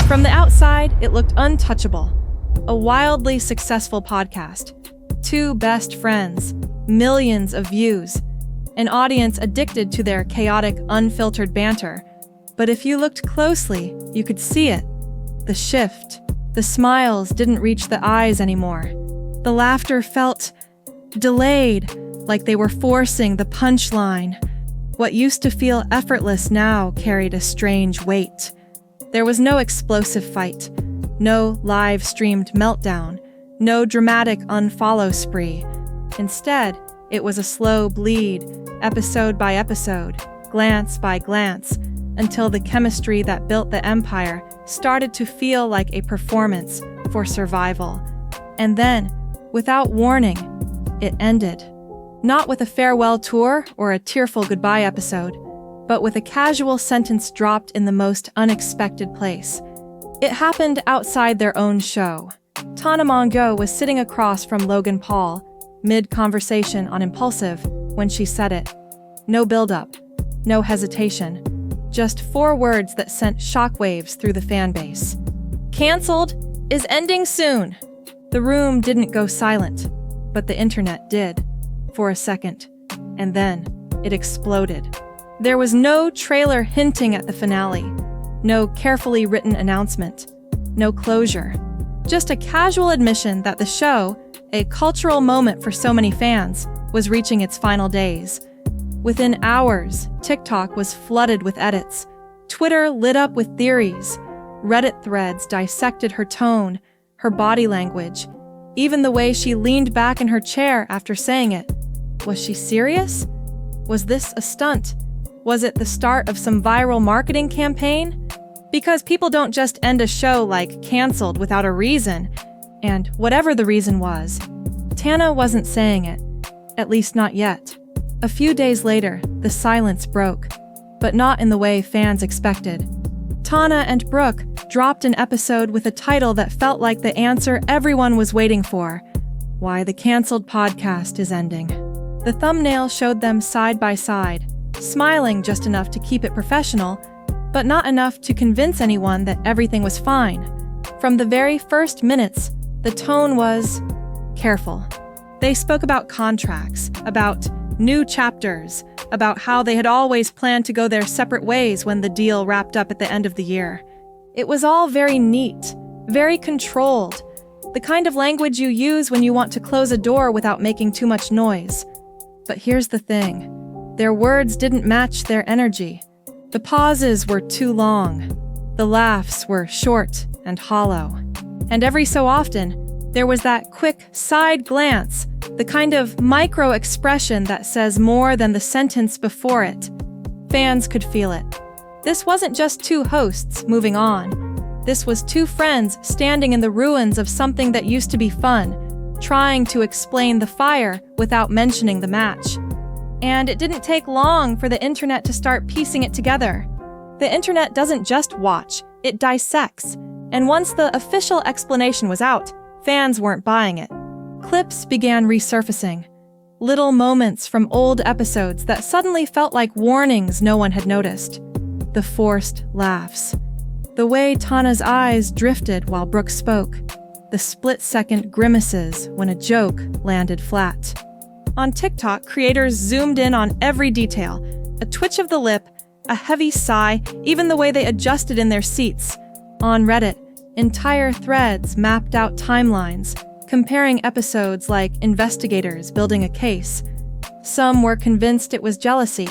From the outside, it looked untouchable. A wildly successful podcast, 2 best friends, millions of views, an audience addicted to their chaotic, unfiltered banter. But if you looked closely, you could see it. The shift. The smiles didn't reach the eyes anymore. The laughter felt delayed, like they were forcing the punchline. What used to feel effortless now carried a strange weight. There was no explosive fight, no live-streamed meltdown, no dramatic unfollow spree. Instead, it was a slow bleed, episode by episode, glance by glance, until the chemistry that built the empire started to feel like a performance for survival. And then, without warning, it ended. Not with a farewell tour or a tearful goodbye episode, but with a casual sentence dropped in the most unexpected place. It happened outside their own show. Tana Mongeau was sitting across from Logan Paul, mid-conversation on Impulsive, when she said it. No build-up, no hesitation, just 4 words that sent shockwaves through the fan base. Canceled is ending soon. The room didn't go silent, but the internet did, for a second, and then it exploded. There was no trailer hinting at the finale, no carefully written announcement, no closure, just a casual admission that the show, a cultural moment for so many fans, was reaching its final days. Within hours, TikTok was flooded with edits, Twitter lit up with theories, Reddit threads dissected her tone, her body language, even the way she leaned back in her chair after saying it. Was she serious? Was this a stunt? Was it the start of some viral marketing campaign? Because people don't just end a show like canceled without a reason. And whatever the reason was, Tana wasn't saying it. At least not yet. A few days later, the silence broke, but not in the way fans expected. Tana and Brooke dropped an episode with a title that felt like the answer everyone was waiting for: Why the Canceled Podcast is Ending. The thumbnail showed them side by side, smiling just enough to keep it professional, but not enough to convince anyone that everything was fine. From the very first minutes, the tone was careful. They spoke about contracts, about new chapters, about how they had always planned to go their separate ways when the deal wrapped up at the end of the year. It was all very neat, very controlled, the kind of language you use when you want to close a door without making too much noise. But here's the thing. Their words didn't match their energy. The pauses were too long. The laughs were short and hollow. And every so often, there was that quick side glance, the kind of micro-expression that says more than the sentence before it. Fans could feel it. This wasn't just 2 hosts moving on. This was 2 friends standing in the ruins of something that used to be fun, trying to explain the fire without mentioning the match. And it didn't take long for the internet to start piecing it together. The internet doesn't just watch, it dissects. And once the official explanation was out, fans weren't buying it. Clips began resurfacing. Little moments from old episodes that suddenly felt like warnings no one had noticed. The forced laughs. The way Tana's eyes drifted while Brooke spoke. The split-second grimaces when a joke landed flat. On TikTok, creators zoomed in on every detail. A twitch of the lip, a heavy sigh, even the way they adjusted in their seats. On Reddit, entire threads mapped out timelines, comparing episodes like investigators building a case. Some were convinced it was jealousy.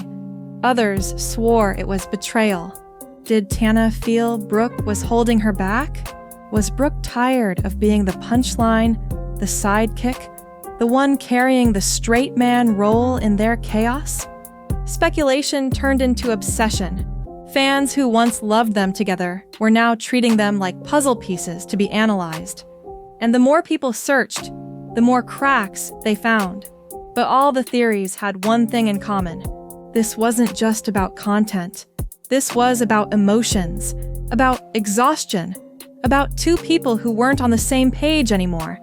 Others swore it was betrayal. Did Tana feel Brooke was holding her back? Was Brooke tired of being the punchline, the sidekick, the one carrying the straight man role in their chaos? Speculation turned into obsession. Fans who once loved them together were now treating them like puzzle pieces to be analyzed. And the more people searched, the more cracks they found. But all the theories had one thing in common. This wasn't just about content. This was about emotions, about exhaustion, about 2 people who weren't on the same page anymore.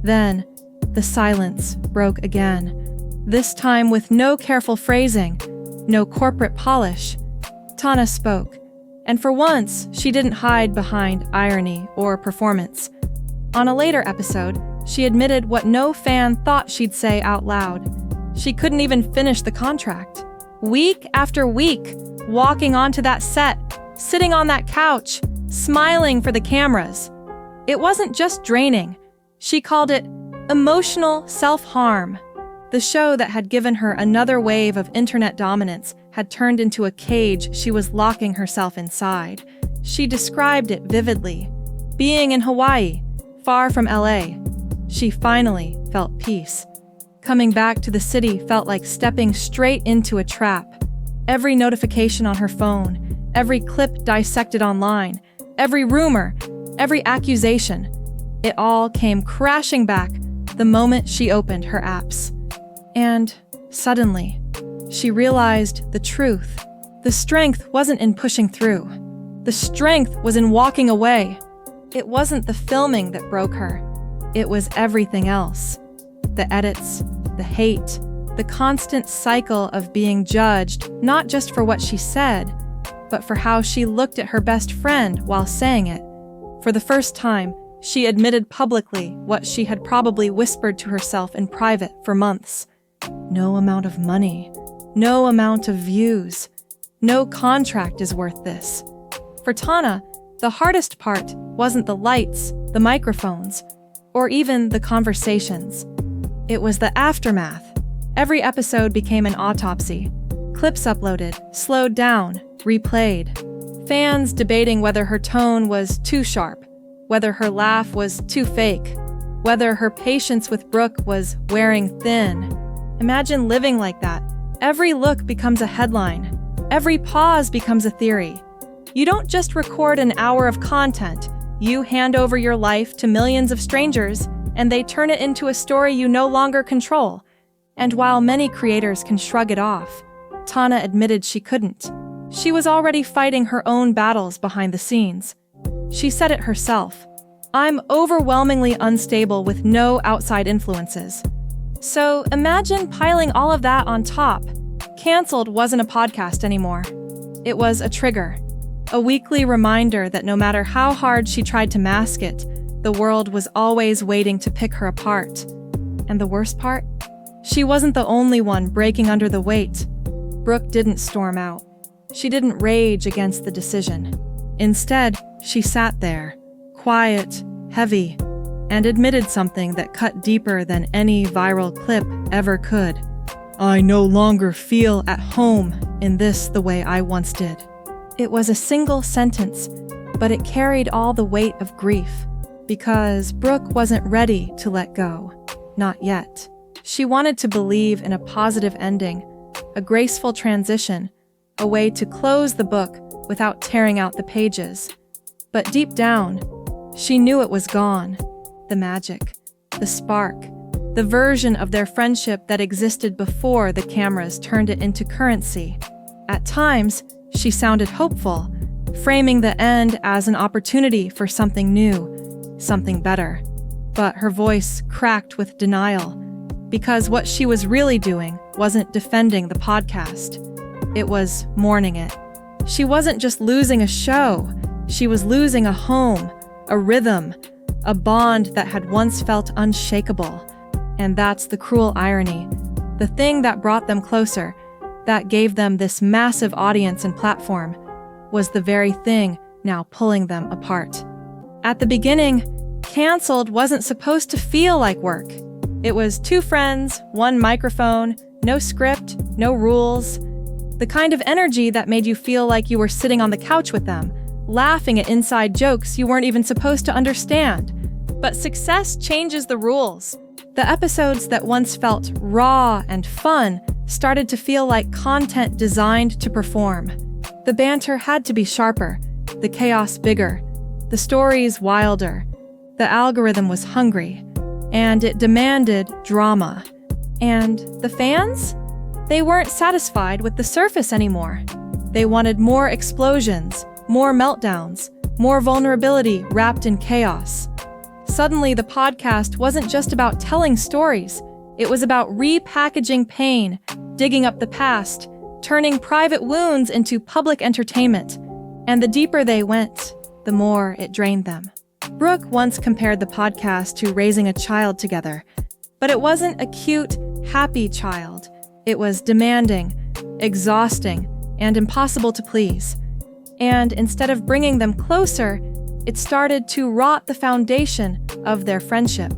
Then, the silence broke again, this time with no careful phrasing, no corporate polish. Tana spoke, And for once, she didn't hide behind irony or performance. On a later episode, she admitted what no fan thought she'd say out loud. She couldn't even finish the contract. Week after week, walking onto that set, sitting on that couch, smiling for the cameras. It wasn't just draining. She called it emotional self-harm. The show that had given her another wave of internet dominance had turned into a cage she was locking herself inside. She described it vividly. Being in Hawaii, far from LA, she finally felt peace. Coming back to the city felt like stepping straight into a trap. Every notification on her phone, every clip dissected online, every rumor, every accusation, it all came crashing back the moment she opened her apps. And suddenly, she realized the truth. The strength wasn't in pushing through. The strength was in walking away. It wasn't the filming that broke her. It was everything else. The edits, the hate, the constant cycle of being judged, not just for what she said, but for how she looked at her best friend while saying it. For the first time, she admitted publicly what she had probably whispered to herself in private for months. No amount of money, no amount of views, no contract is worth this. For Tana, the hardest part wasn't the lights, the microphones, or even the conversations. It was the aftermath. Every episode became an autopsy. Clips uploaded, slowed down, replayed. Fans debating whether her tone was too sharp, whether her laugh was too fake, whether her patience with Brooke was wearing thin. Imagine living like that. Every look becomes a headline. Every pause becomes a theory. You don't just record an hour of content. You hand over your life to millions of strangers, and they turn it into a story you no longer control. And while many creators can shrug it off, Tana admitted she couldn't. She was already fighting her own battles behind the scenes. She said it herself. "I'm overwhelmingly unstable with no outside influences." So imagine piling all of that on top. Canceled wasn't a podcast anymore. It was a trigger. A weekly reminder that no matter how hard she tried to mask it, the world was always waiting to pick her apart. And the worst part? She wasn't the only one breaking under the weight. Brooke didn't storm out. She didn't rage against the decision. Instead, she sat there, quiet, heavy, and admitted something that cut deeper than any viral clip ever could. "I no longer feel at home in this the way I once did." It was a single sentence, but it carried all the weight of grief, because Brooke wasn't ready to let go. Not yet. She wanted to believe in a positive ending, a graceful transition, a way to close the book without tearing out the pages. But deep down, she knew it was gone. The magic, the spark, the version of their friendship that existed before the cameras turned it into currency. At times, she sounded hopeful, framing the end as an opportunity for something new, something better. But her voice cracked with denial, because what she was really doing wasn't defending the podcast. It was mourning it. She wasn't just losing a show, she was losing a home, a rhythm, a bond that had once felt unshakable. And that's the cruel irony. The thing that brought them closer, that gave them this massive audience and platform, was the very thing now pulling them apart. At the beginning, Canceled wasn't supposed to feel like work. It was two friends, one microphone, no script, no rules. The kind of energy that made you feel like you were sitting on the couch with them, laughing at inside jokes you weren't even supposed to understand. But success changes the rules. The episodes that once felt raw and fun started to feel like content designed to perform. The banter had to be sharper, the chaos bigger, the stories wilder. The algorithm was hungry, and it demanded drama. And the fans? They weren't satisfied with the surface anymore. They wanted more explosions, more meltdowns, more vulnerability wrapped in chaos. Suddenly, the podcast wasn't just about telling stories. It was about repackaging pain, digging up the past, turning private wounds into public entertainment. And the deeper they went, the more it drained them. Brooke once compared the podcast to raising a child together, but it wasn't a cute, happy child. It was demanding, exhausting, and impossible to please. And instead of bringing them closer, it started to rot the foundation of their friendship.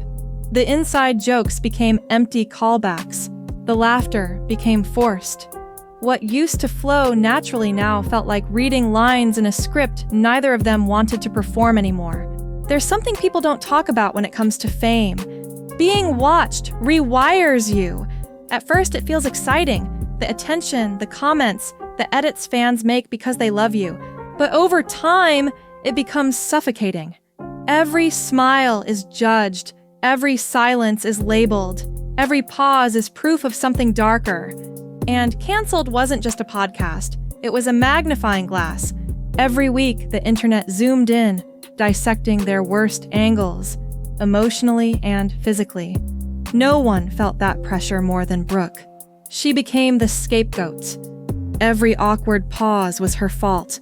The inside jokes became empty callbacks. The laughter became forced. What used to flow naturally now felt like reading lines in a script neither of them wanted to perform anymore. There's something people don't talk about when it comes to fame. Being watched rewires you. At first, it feels exciting. The attention, the comments, the edits fans make because they love you. But over time, it becomes suffocating. Every smile is judged. Every silence is labeled. Every pause is proof of something darker. And Canceled wasn't just a podcast. It was a magnifying glass. Every week, the internet zoomed in, dissecting their worst angles, emotionally and physically. No one felt that pressure more than Brooke. She became the scapegoat. Every awkward pause was her fault.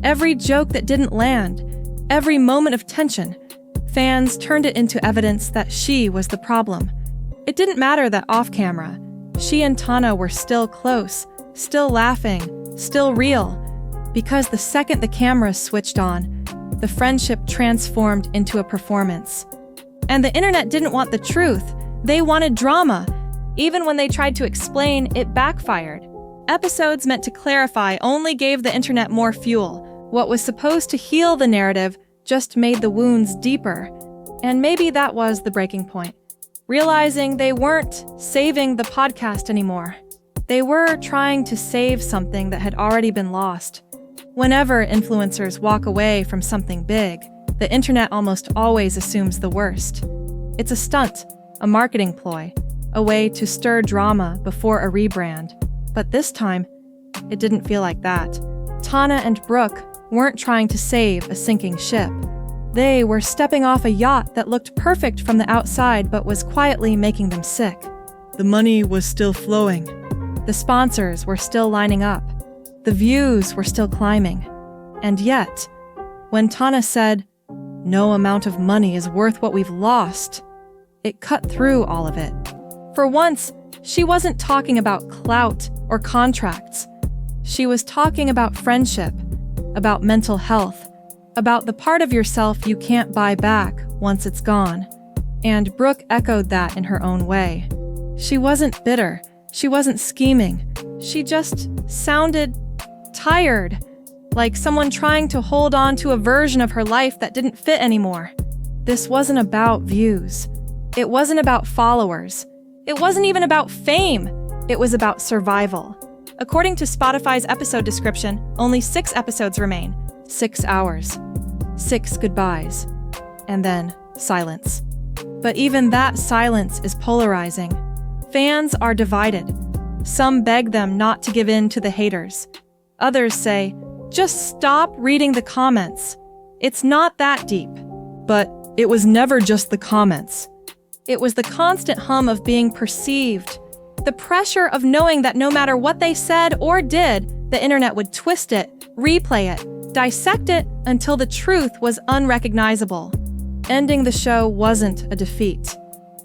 Every joke that didn't land, every moment of tension, fans turned it into evidence that she was the problem. It didn't matter that off-camera, she and Tana were still close, still laughing, still real, because the second the cameras switched on, the friendship transformed into a performance. And the internet didn't want the truth. They wanted drama. Even when they tried to explain, it backfired. Episodes meant to clarify only gave the internet more fuel. What was supposed to heal the narrative just made the wounds deeper. And maybe that was the breaking point. Realizing they weren't saving the podcast anymore. They were trying to save something that had already been lost. Whenever influencers walk away from something big, the internet almost always assumes the worst. It's a stunt, a marketing ploy, a way to stir drama before a rebrand. But this time, it didn't feel like that. Tana and Brooke weren't trying to save a sinking ship. They were stepping off a yacht that looked perfect from the outside but was quietly making them sick. The money was still flowing. The sponsors were still lining up. The views were still climbing. And yet, when Tana said, "No amount of money is worth what we've lost," it cut through all of it. For once, she wasn't talking about clout or contracts. She was talking about friendship, about mental health, about the part of yourself you can't buy back once it's gone. And Brooke echoed that in her own way. She wasn't bitter. She wasn't scheming. She just sounded tired, like someone trying to hold on to a version of her life that didn't fit anymore. This wasn't about views. It wasn't about followers. It wasn't even about fame. It was about survival. According to Spotify's episode description, only 6 episodes remain. 6 hours. 6 goodbyes. And then silence. But even that silence is polarizing. Fans are divided. Some beg them not to give in to the haters. Others say, just stop reading the comments. It's not that deep. But it was never just the comments. It was the constant hum of being perceived. The pressure of knowing that no matter what they said or did, the internet would twist it, replay it, dissect it until the truth was unrecognizable. Ending the show wasn't a defeat.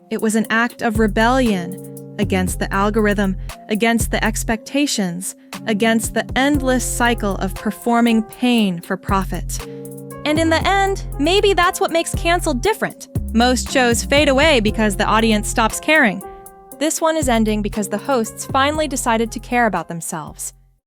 It was an act of rebellion against the algorithm, against the expectations, against the endless cycle of performing pain for profit. And in the end, maybe that's what makes Canceled different. Most shows fade away because the audience stops caring. This one is ending because the hosts finally decided to care about themselves.